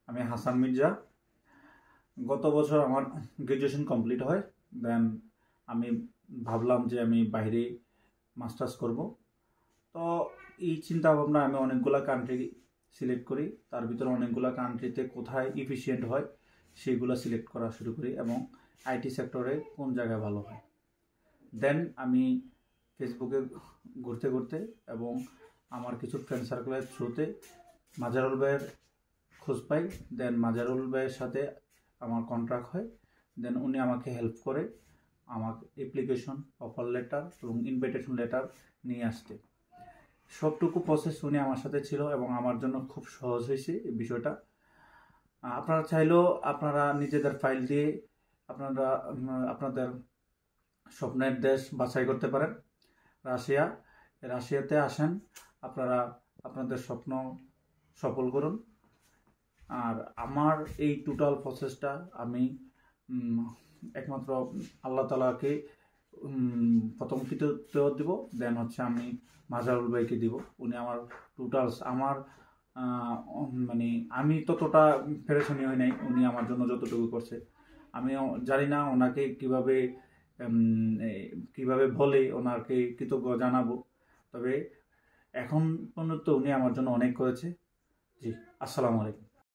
আমি হাসান মির্জা। গত বছর আমার গ্রাজুয়েশন কমপ্লিট হয়। দেন আমি ভাবলাম যে আমি বাইরে মাস্টার্স করব। তো এই চিন্তা ভাবনা আমি অনেকগুলো কান্ট্রি সিলেক্ট করি। তার ভিতরে অনেকগুলো কান্ট্রিতে কোথায় ইফিশিয়েন্ট হয় সেইগুলো সিলেক্ট করা শুরু করি এবং আইটি সেক্টরে কোন জায়গায় ভালো হয়। দেন আমি ফেসবুকে ঘুরতে ঘুরতে এবং আমার কিছু ফ্রেন্ড সার্কেলের থ্রুতে মাজারুল ভাইয়ের খোঁজ পাই। দেন মাজারুল ভাইয়ের সাথে আমার কন্ট্রাক্ট হয়। দেন উনি আমাকে হেল্প করে আমাকে অ্যাপ্লিকেশন, অফার লেটার এবং ইনভাইটেশন লেটার নিয়ে আসতে। সবটুকু প্রসেস উনি আমার সাথে ছিল এবং আমার জন্য খুব সহজ হয়েছে এই বিষয়টা। আপনারা চাইলেও আপনারা নিজেদের ফাইল দিয়ে আপনারা আপনাদের স্বপ্নের দেশ বাছাই করতে পারেন। রাশিয়াতে আসেন, আপনারা আপনাদের স্বপ্ন সফল করুন। আর আমার এই টোটাল প্রসেসটা আমি একমাত্র আল্লাহ তাআলাকে প্রথম কৃতিত্ব দিব। দেন হচ্ছে আমি মাজারুল ভাইকে দিব। উনি আমার টোটালস আমার মানে আমি ততটা পেরেশানি হয় নাই, উনি আমার জন্য যতটুকু করছে। আমি জানি না ওনাকে কিভাবে বলে ওনাকে কৃতজ্ঞ জানাবো। তবে এখন পর্যন্ত উনি আমার জন্য অনেক করেছে। জি, আসসালামু আলাইকুম।